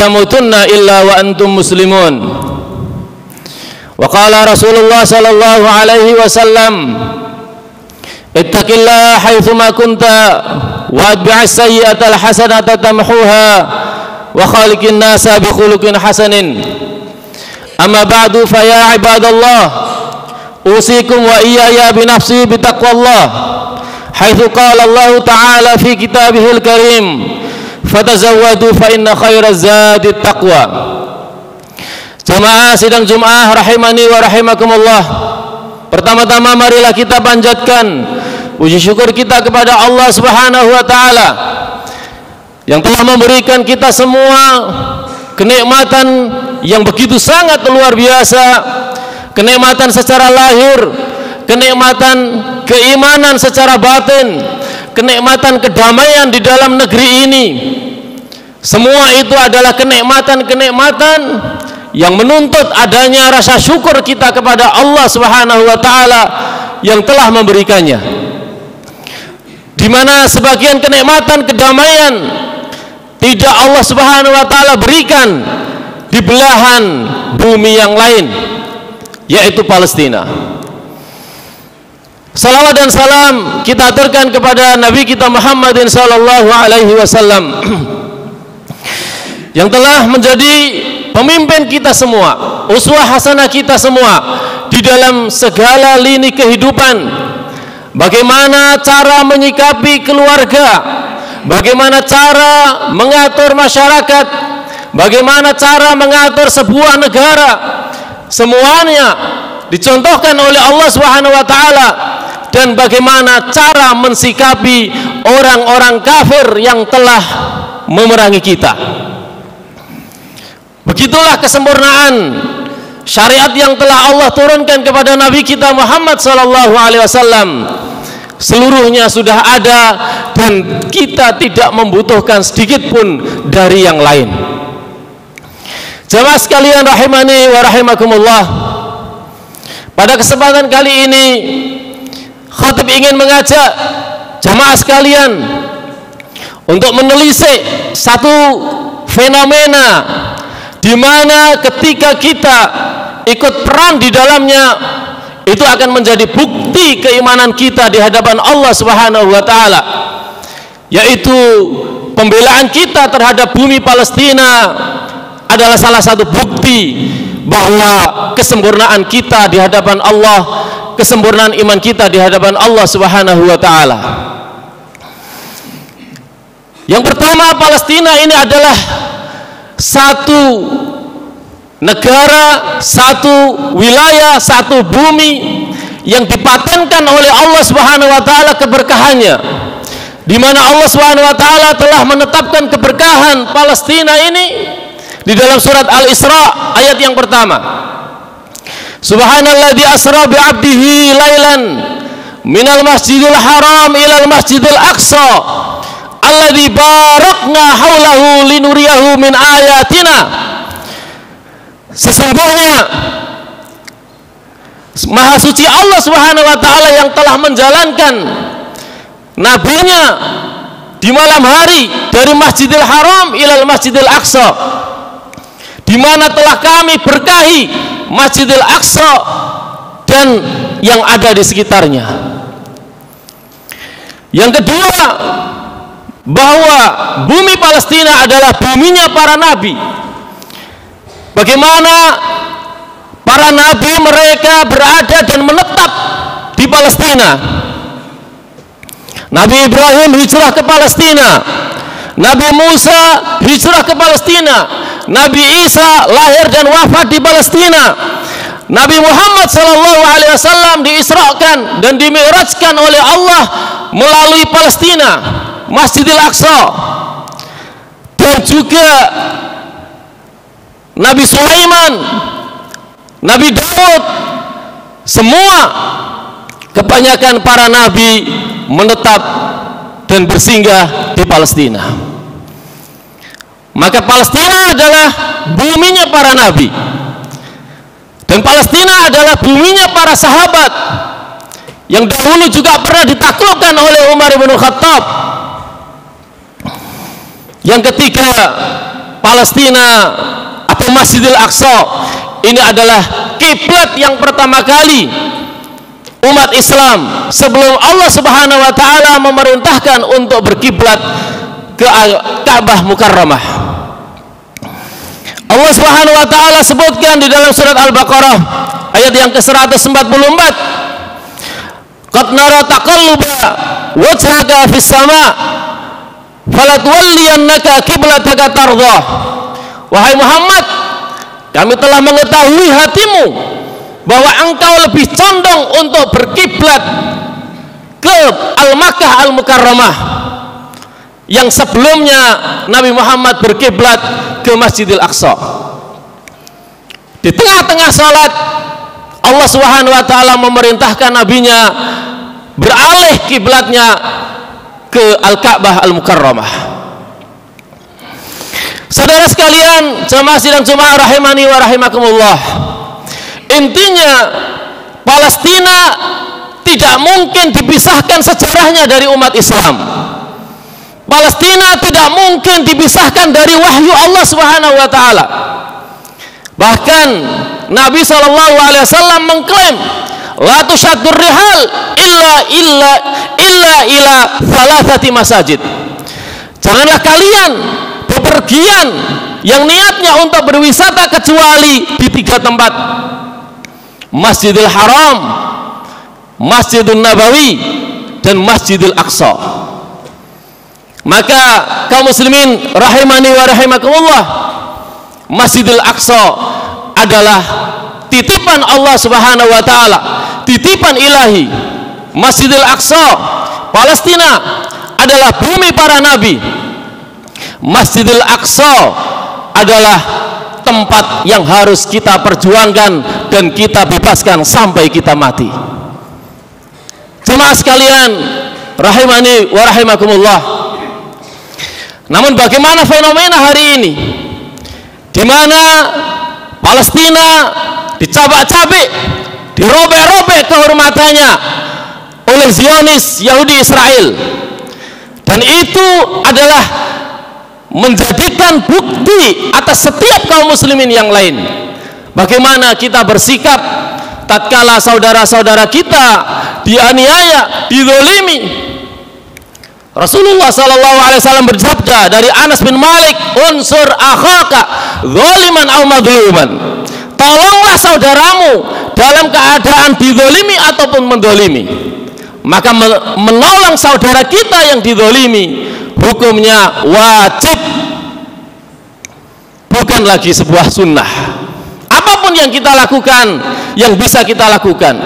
tamutunna illa wa antum muslimun. Wa qala Rasulullah sallallahu alaihi wasallam, ittaqillaha haitsuma kunta wa atbi'is sayyi'ata al-hasanata tamhuha wa khaliqin nasa bi khuluqin hasanin. Amma ba'du fa ya ibadallah, usikum wa iyaya bi nafsi bi taqwallah, haitsu qala Allah ta'ala fi kitabihil karim, fatazawwadu fa inna khairaz zadi taqwa. Jamaah sidang Jumat rahimani wa rahimakumullah. Pertama-tama marilah kita panjatkan puji syukur kita kepada Allah Subhanahu wa taala yang telah memberikan kita semua kenikmatan yang begitu sangat luar biasa, kenikmatan secara lahir, kenikmatan keimanan secara batin, kenikmatan kedamaian di dalam negeri ini. Semua itu adalah kenikmatan-kenikmatan yang menuntut adanya rasa syukur kita kepada Allah Subhanahu wa taala yang telah memberikannya. Di mana sebagian kenikmatan kedamaian tidak Allah Subhanahu wa taala berikan di belahan bumi yang lain, yaitu Palestina. Salawat dan salam kita aturkan kepada Nabi kita Muhammadin sallallahu alaihi wasallam yang telah menjadi pemimpin kita semua, uswah hasanah kita semua di dalam segala lini kehidupan. Bagaimana cara menyikapi keluarga, bagaimana cara mengatur masyarakat, bagaimana cara mengatur sebuah negara, semuanya dicontohkan oleh Allah Subhanahu wa taala. Dan bagaimana cara mensikapi orang-orang kafir yang telah memerangi kita. Begitulah kesempurnaan syariat yang telah Allah turunkan kepada Nabi kita Muhammad sallallahu alaihi wasallam. Seluruhnya sudah ada dan kita tidak membutuhkan sedikit pun dari yang lain. Jamaah sekalian rahimani wa rahimakumullah. Pada kesempatan kali ini khatib ingin mengajak jamaah sekalian untuk menelisik satu fenomena di mana ketika kita ikut peran di dalamnya itu akan menjadi bukti keimanan kita di hadapan Allah Subhanahu wa taala, yaitu pembelaan kita terhadap bumi Palestina adalah salah satu bukti bahwa kesempurnaan kita di hadapan Allah, kesempurnaan iman kita di hadapan Allah Subhanahu wa taala. Yang pertama, Palestina ini adalah satu negara, satu wilayah, satu bumi yang dipatenkan oleh Allah Subhanahu wa taala keberkahannya, di mana Allah Subhanahu wa taala telah menetapkan keberkahan Palestina ini di dalam surat Al-Isra ayat yang pertama. Subhanalladzi asra bi 'abdihi lailan minal masjidil haram ilal masjidil aqsa alladzi barakna haulahu linuriyahu min ayatina. Sesungguhnya Maha suci Allah Subhanahu wa taala yang telah menjalankan nabinya di malam hari dari Masjidil Haram ilal Masjidil Aqsa, di mana telah kami berkahi Masjidil Aqsa dan yang ada di sekitarnya. Yang kedua, bahwa bumi Palestina adalah buminya para nabi. Bagaimana para nabi mereka berada dan menetap di Palestina. Nabi Ibrahim hijrah ke Palestina, Nabi Musa hijrah ke Palestina, Nabi Isa lahir dan wafat di Palestina, Nabi Muhammad SAW diisrakan dan dimi'rajkan oleh Allah melalui Palestina, Masjidil Aqsa. Dan juga Nabi Sulaiman, Nabi Daud, semua kebanyakan para nabi menetap dan bersinggah di Palestina. Maka Palestina adalah buminya para nabi, dan Palestina adalah buminya para sahabat yang dahulu juga pernah ditaklukkan oleh Umar bin Khattab, yang ketika Palestina atau Masjidil Aqsa ini adalah kiblat yang pertama kali umat Islam sebelum Allah Subhanahu wa taala memerintahkan untuk berkiblat ke Ka'bah Mukarramah. Allah Subhanahu wa taala sebutkan di dalam surat Al-Baqarah ayat yang ke-144, qad nara taqalluba wajhaka fis sama' falatwalliyannaka qiblataka tardha. Wahai Muhammad, kami telah mengetahui hatimu bahwa engkau lebih condong untuk berkiblat ke Al-Makkah Al-Mukarramah, yang sebelumnya Nabi Muhammad berkiblat ke Masjidil Aqsa. Di tengah-tengah salat Allah Subhanahu wa taala memerintahkan nabinya beralih kiblatnya ke Al-Ka'bah Al-Mukarramah. Saudara sekalian, jamaah sidang Jumat rahimani wa rahimakumullah, intinya Palestina tidak mungkin dipisahkan sejarahnya dari umat Islam. Palestina tidak mungkin dipisahkan dari wahyu Allah Subhanahu wa taala. Bahkan Nabi SAW mengklaim la tushaddur rihal illa ila thalathati masajid. Janganlah kalian bepergian yang niatnya untuk berwisata kecuali di 3 tempat: Masjidil Haram, Masjidun Nabawi, dan Masjidil Aqsa. Maka kaum muslimin rahimani wa rahimakumullah, Masjidil Aqsa adalah titipan Allah Subhanahu wa taala, titipan ilahi. Masjidil Aqsa, Palestina, adalah bumi para nabi. Masjidil Aqsa adalah tempat yang harus kita perjuangkan dan kita bebaskan sampai kita mati. Jemaah sekalian rahimani wa rahimakumullah, namun bagaimana fenomena hari ini di mana Palestina dicabak-cabik, dirobek-robek kehormatannya oleh Zionis Yahudi Israel, dan itu adalah menjadikan bukti atas setiap kaum muslimin yang lain bagaimana kita bersikap tatkala saudara-saudara kita dianiaya, dizalimi. Rasulullah SAW bersabda dari Anas bin Malik, unsur akhaka zaliman aw madluman, tolonglah saudaramu dalam keadaan dizalimi ataupun mendolimi. Maka menolong saudara kita yang dizalimi hukumnya wajib, bukan lagi sebuah sunnah. Apapun yang kita lakukan, yang bisa kita lakukan,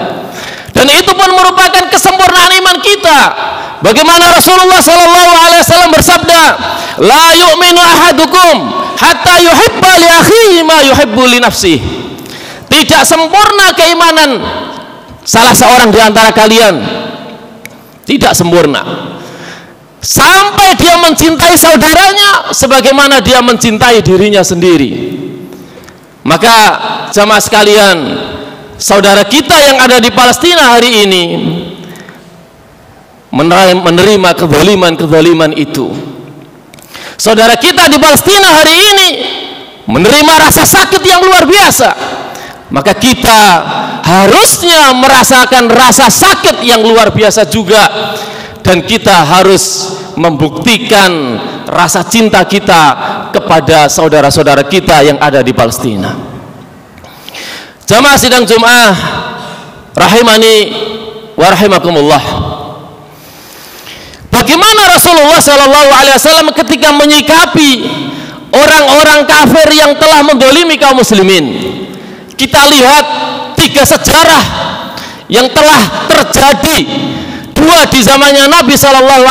dan itu pun merupakan kesempurnaan iman kita. Bagaimana Rasulullah SAW bersabda, la yu'minu ahadukum hatta yuhibba li akhihi ma yuhibbu li nafsihi. Tidak sempurna keimanan salah seorang di antara kalian, tidak sempurna sampai dia mencintai saudaranya sebagaimana dia mencintai dirinya sendiri. Maka jamaah sekalian, saudara kita yang ada di Palestina hari ini menerima kezaliman itu. Saudara kita di Palestina hari ini menerima rasa sakit yang luar biasa. Maka kita harusnya merasakan rasa sakit yang luar biasa juga, dan kita harus membuktikan rasa cinta kita kepada saudara-saudara kita yang ada di Palestina. Jamaah sidang Jum'ah rahimani wa rahimakumullah, bagaimana Rasulullah SAW ketika menyikapi orang-orang kafir yang telah mendolimi kaum muslimin. Kita lihat 3 sejarah yang telah terjadi, 2 di zamannya Nabi SAW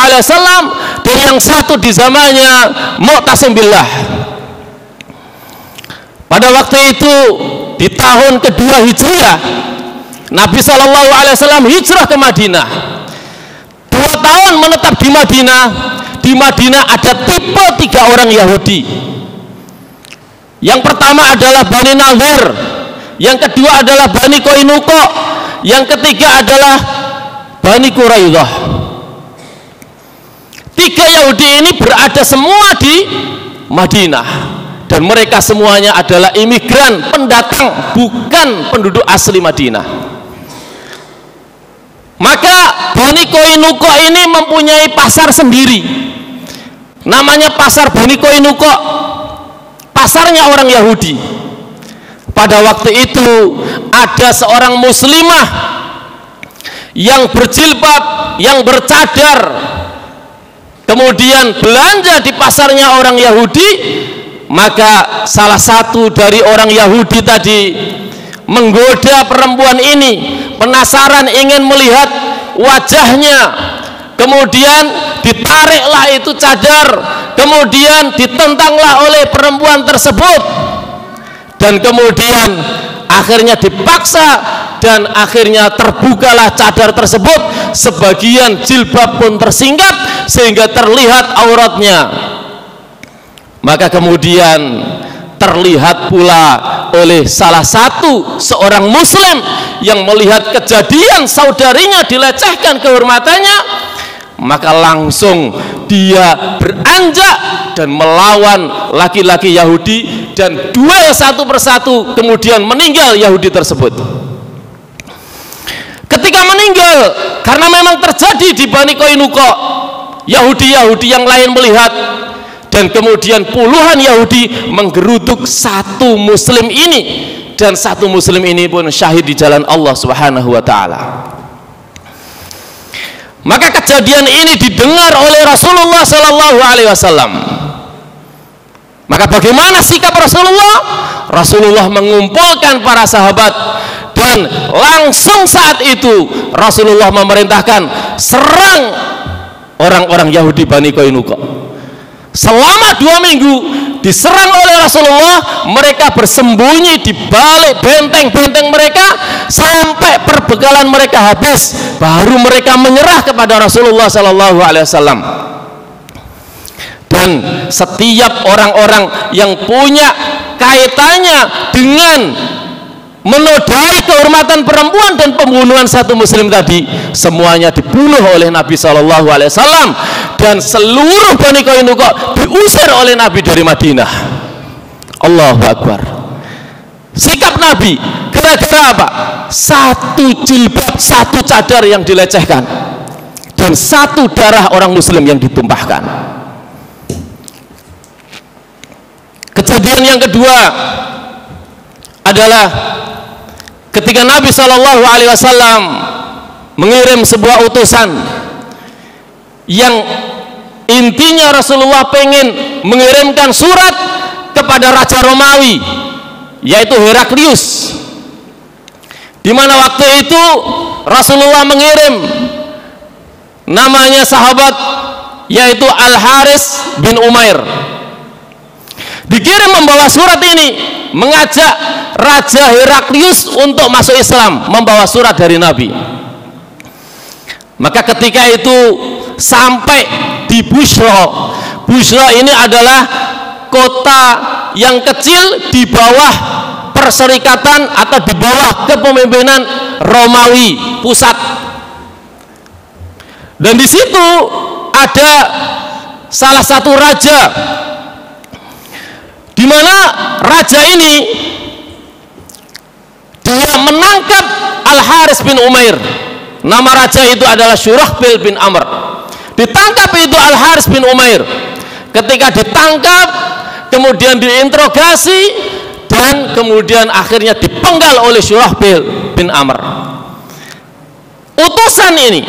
dan yang 1 di zamannya Mu'tasim billah. Pada waktu itu di tahun kedua Hijriah, Nabi SAW hijrah ke Madinah. 2 tahun menetap di Madinah. Di Madinah ada tipe 3 orang Yahudi. Yang pertama adalah Bani Nadir, yang kedua adalah Bani Qainuqa, yang ketiga adalah Bani Quraidah. 3 Yahudi ini berada semua di Madinah, dan mereka semuanya adalah imigran, pendatang, bukan penduduk asli Madinah. Maka Bani Qainuqa ini mempunyai pasar sendiri, namanya pasar Bani Qainuqa, pasarnya orang Yahudi. Pada waktu itu ada seorang muslimah yang berjilbab, yang bercadar, kemudian belanja di pasarnya orang Yahudi. Maka salah satu dari orang Yahudi tadi menggoda perempuan ini, penasaran ingin melihat wajahnya, kemudian ditariklah itu cadar, kemudian ditentanglah oleh perempuan tersebut, dan kemudian akhirnya dipaksa, dan akhirnya terbukalah cadar tersebut, sebagian jilbab pun tersingkap sehingga terlihat auratnya. Maka kemudian terlihat pula oleh salah satu seorang muslim yang melihat kejadian saudarinya dilecehkan kehormatannya, maka langsung dia beranjak dan melawan laki-laki Yahudi, dan duel satu persatu, kemudian meninggal Yahudi tersebut. Ketika meninggal, karena memang terjadi di Bani Qainuqa, Yahudi-Yahudi yang lain melihat, dan kemudian puluhan Yahudi menggeruduk satu muslim ini, dan satu muslim ini pun syahid di jalan Allah Subhanahu wa taala. Maka kejadian ini didengar oleh Rasulullah sallallahu alaihi wasallam. Maka bagaimana sikap Rasulullah? Rasulullah mengumpulkan para sahabat, dan langsung saat itu Rasulullah memerintahkan serang orang-orang Yahudi Bani Qainuqa. Selama 2 minggu diserang oleh Rasulullah, mereka bersembunyi di balik benteng-benteng mereka sampai perbekalan mereka habis, baru mereka menyerah kepada Rasulullah sallallahu alaihi wasallam. Dan setiap orang-orang yang punya kaitannya dengan menodai kehormatan perempuan dan pembunuhan satu muslim tadi, semuanya dibunuh oleh Nabi sallallahu alaihi wasallam, dan seluruh Bani Qainuqa diusir oleh Nabi dari Madinah. Allahu Akbar. Sikap Nabi kira-kira apa? Satu jilbab, satu cadar yang dilecehkan, dan satu darah orang muslim yang ditumpahkan. Kejadian yang kedua adalah ketika Nabi Shallallahu Alaihi Wasallam mengirim sebuah utusan yang intinya Rasulullah pengen mengirimkan surat kepada Raja Romawi, yaitu Heraklius, di mana waktu itu Rasulullah mengirim namanya sahabat yaitu Al-Haris bin Umair, dikirim membawa surat ini, mengajak Raja Heraklius untuk masuk Islam, membawa surat dari Nabi. Maka ketika itu sampai di Busra. Busra ini adalah kota yang kecil di bawah perserikatan atau di bawah kepemimpinan Romawi pusat. Dan di situ ada salah satu raja, di mana raja ini dia menangkap Al-Haris bin Umair. Nama raja itu adalah Syurahbil bin Amr. Ditangkap itu Al-Haris bin Umair. Ketika ditangkap, kemudian diinterogasi, dan kemudian akhirnya dipenggal oleh Syurahbil bin Amr. Utusan ini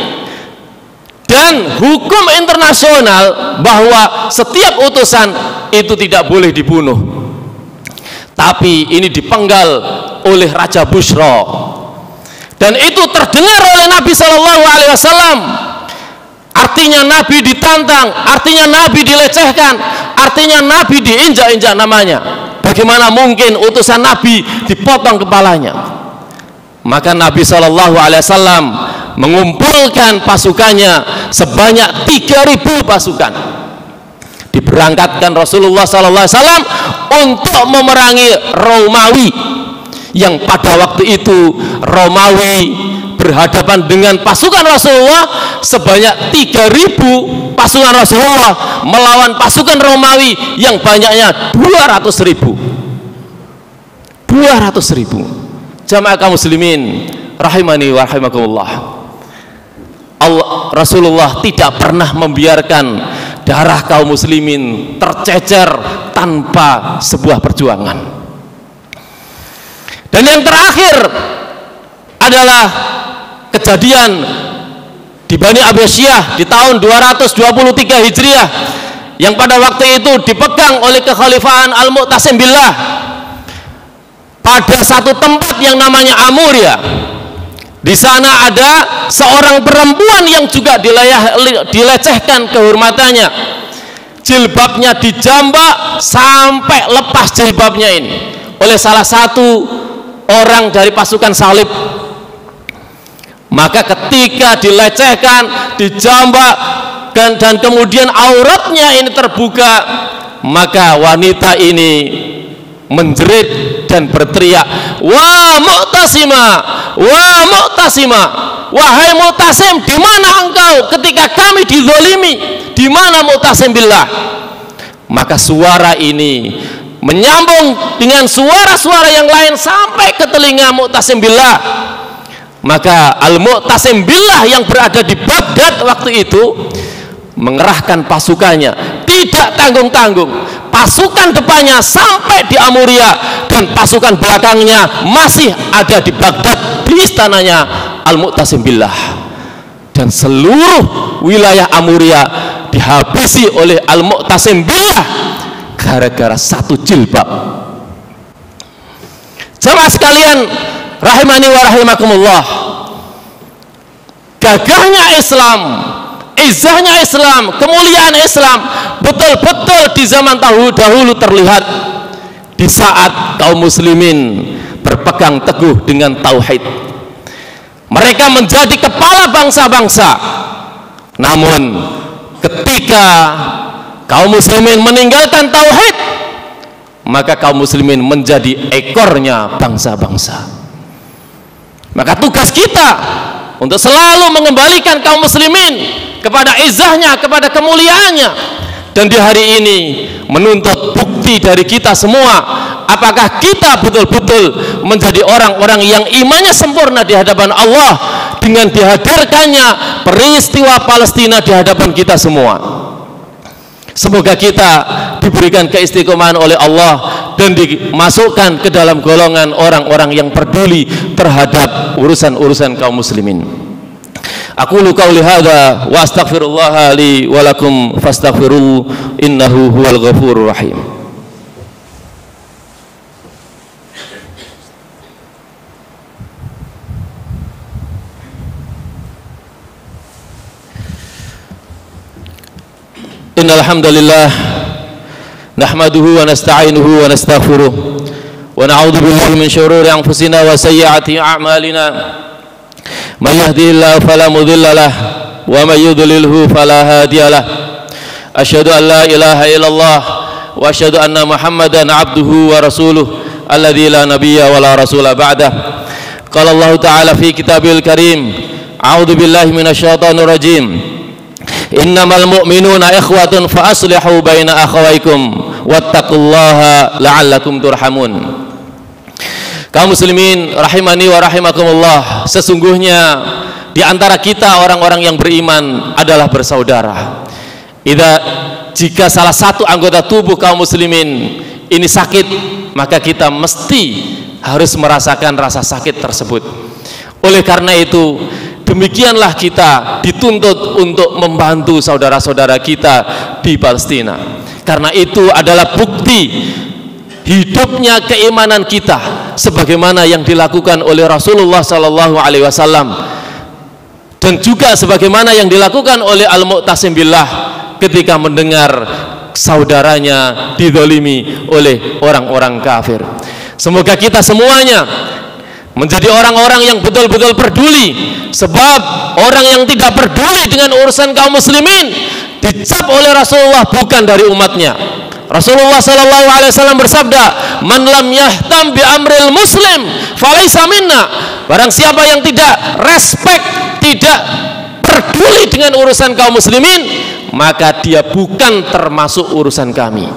dan hukum internasional bahwa setiap utusan itu tidak boleh dibunuh, tapi ini dipenggal oleh Raja Busra. Dan itu terdengar oleh Nabi Shallallahu Alaihi Wasallam. Artinya Nabi ditantang, artinya Nabi dilecehkan, artinya Nabi diinjak-injak namanya. Bagaimana mungkin utusan Nabi dipotong kepalanya? Maka Nabi Shallallahu Alaihi Wasallam mengumpulkan pasukannya sebanyak 3.000 pasukan. Diberangkatkan Rasulullah Sallallahu Alaihi Wasallam untuk memerangi Romawi, yang pada waktu itu Romawi berhadapan dengan pasukan Rasulullah sebanyak 3.000 pasukan Rasulullah melawan pasukan Romawi yang banyaknya 200.000. 200.000. Jamaah kaum muslimin rahimani wa rahimakumullah. Rasulullah tidak pernah membiarkan darah kaum muslimin tercecer tanpa sebuah perjuangan. Dan yang terakhir adalah kejadian di Bani Abbasiyah di tahun 223 Hijriah yang pada waktu itu dipegang oleh kekhalifahan Al-Mu'tasim Billah pada satu tempat yang namanya Amuria. Di sana ada seorang perempuan yang juga dilecehkan kehormatannya. Jilbabnya dijambak sampai lepas jilbabnya ini oleh salah satu orang dari pasukan salib. Maka ketika dilecehkan, dijambak dan kemudian auratnya ini terbuka, maka wanita ini menjerit dan berteriak, "Wa Mu'tasima, wa Mu'tasima, wahai Mu'tasim, di mana engkau ketika kami dizalimi? Di mana Mu'tasim billah?" Maka suara ini menyambung dengan suara-suara yang lain sampai ke telinga Mu'tasim billah. Maka Al-Mu'tasim billah yang berada di Baghdad waktu itu mengerahkan pasukannya tidak tanggung-tanggung. Pasukan depannya sampai di Amuria dan pasukan belakangnya masih ada di Baghdad di istananya Al-Mu'tasim billah. Dan seluruh wilayah Amuria dihabisi oleh Al-Mu'tasim billah gara-gara satu jilbab. Jamaah sekalian rahimani wa rahimakumullah, gagahnya Islam, izahnya Islam, kemuliaan Islam betul-betul di zaman dahulu terlihat di saat kaum muslimin berpegang teguh dengan tauhid. Mereka menjadi kepala bangsa-bangsa. Namun ketika kaum muslimin meninggalkan tauhid, maka kaum muslimin menjadi ekornya bangsa-bangsa. Maka tugas kita untuk selalu mengembalikan kaum muslimin kepada izahnya, kepada kemuliaannya. Dan di hari ini menuntut bukti dari kita semua, apakah kita betul-betul menjadi orang-orang yang imannya sempurna di hadapan Allah dengan dihadirkannya peristiwa Palestina di hadapan kita semua. Semoga kita diberikan keistiqomahan oleh Allah dan dimasukkan ke dalam golongan orang-orang yang peduli terhadap urusan-urusan kaum muslimin. Aqulu qauli hadza wa astaghfirullah li wa lakum fastaghfiruhu innahu huwal ghafurur rahim. Innal hamdalillah nahmaduhu wa nasta'inuhu wa nastaghfiruh wa na'udzu billahi min shururi anfusina wa sayyiati a'malina. May yahdihillahu fala mudilla lahu wa may yudlilhu fala hadiya lahu. Asyhadu an la ilaha illallah wa asyhadu anna Muhammadan 'abduhu wa rasuluh alladzi la nabiyya wa la rasula ba'dah. Qala Allah ta'ala fi kitabil karim, a'udzu billahi minasyaitonir rajim. Innamal mu'minuna ikhwatun fa aslihu baina akhawaykum wattaqullaha la'allakum turhamun. Kaum muslimin rahimani wa rahimakumullah, sesungguhnya di antara kita orang-orang yang beriman adalah bersaudara. Jika salah satu anggota tubuh kaum muslimin ini sakit, maka kita mesti harus merasakan rasa sakit tersebut. Oleh karena itu, demikianlah kita dituntut untuk membantu saudara-saudara kita di Palestina. Karena itu adalah bukti hidupnya keimanan kita, sebagaimana yang dilakukan oleh Rasulullah SAW, dan juga sebagaimana yang dilakukan oleh Al-Mu'tasim billah ketika mendengar saudaranya dizalimi oleh orang-orang kafir. Semoga kita semuanya menjadi orang-orang yang betul-betul peduli, sebab orang yang tidak peduli dengan urusan kaum muslimin dicap oleh Rasulullah bukan dari umatnya. Rasulullah SAW bersabda, "Man lam yahtam bi amril muslim falaisa minna." Barang siapa yang tidak respect, tidak peduli dengan urusan kaum muslimin, maka dia bukan termasuk urusan kami,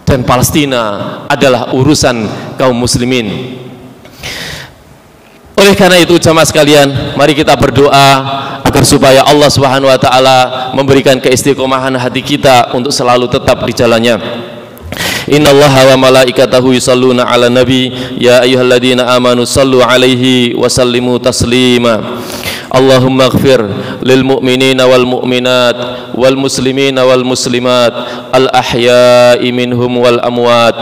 dan Palestina adalah urusan kaum muslimin. Oleh karena itu jamaah sekalian, mari kita berdoa agar supaya Allah Subhanahu wa taala memberikan keistiqomahan hati kita untuk selalu tetap di jalannya. Innallaha wa malaikatahu yusholluna 'alan nabi ya ayyuhalladzina amanu shallu 'alaihi wa sallimu taslima. Allahumma ighfir lil mu'minina wal mu'minat wal muslimina wal muslimat al ahya'i minhum wal amwat.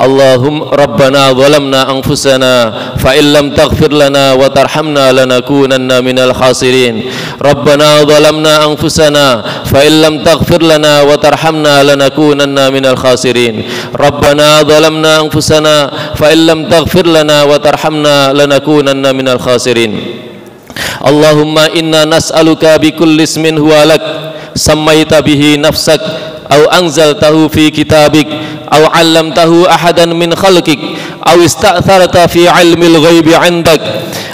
Allahumma rabbana zalamna anfusana fa in lam taghfir lana wa tarhamna lanakunanna minal khasirin. Rabbana zalamna anfusana fa in lam taghfir lana wa tarhamna lanakunanna minal khasirin. Rabbana zalamna anfusana fa in lam taghfir lana wa tarhamna lanakunanna minal khasirin. Allahumma inna nas'aluka bi kulli ismin huwa lak sammaita bihi nafsak aw anzaltahu fi kitabik aw 'allamtahu ahadan min khalqik aw ista'tharta fi 'ilmil ghaibi 'indak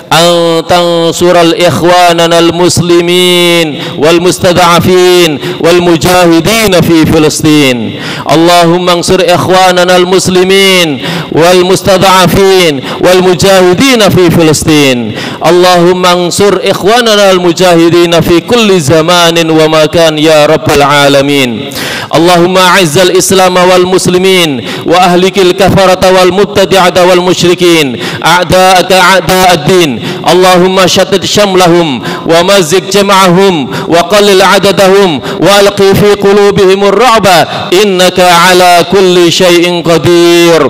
an tansural ikhwanana al muslimin wal mustada'afin wal mujahidin fi Filistin. Allahumma ansur ikhwanana al muslimin wal mustada'afin wal mujahidin fi Filistin. Allahumma ansur ikhwanana al mujahidin fi kulli zamanin wa makan ya rabbal alamin. Allahumma a'izzal islam wal muslimin wa ahlikil kafarata wal mubtadi'ata wal musyrikin a'da'aka a'da'ad din. Allahumma shattid shamlahum wa mazzik jam'ahum wa qallil adadahum wa alqi fi qulubihim ar-ra'ba innaka ala kulli shay'in qadir.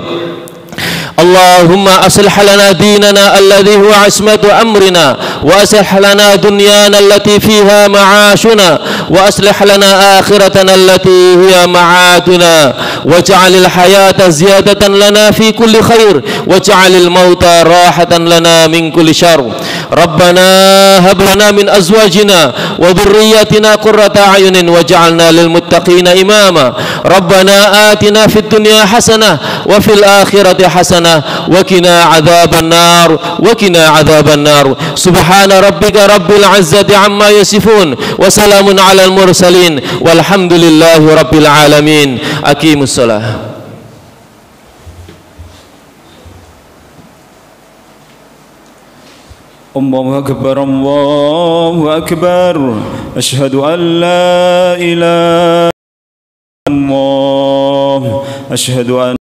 Allahumma aslih lana dinana alladhi huwa ismatu amrina wa aslih lana dunyana allati fiha ma'ashuna wa aslih lana akhiratana allati hiya ma'aduna waj'alil hayata ziyadatan lana fi kulli khair waj'alil mauta rahatan lana min kulli syarr. Rabbana hab lana min azwajina wa dhurriyyatina qurrata a'yunin waj'alna lil muttaqina imama. Rabbana atina fid dunya hasanah wa fil akhirati hasanah وقنا عذاب النار وقنا عذاب النار. سبحان ربك رب العزة عما يصفون وسلام على المرسلين والحمد لله رب العالمين. أقيموا الصلاة. الله أكبر الله أكبر أشهد أن لا إله إلا الله أشهد أن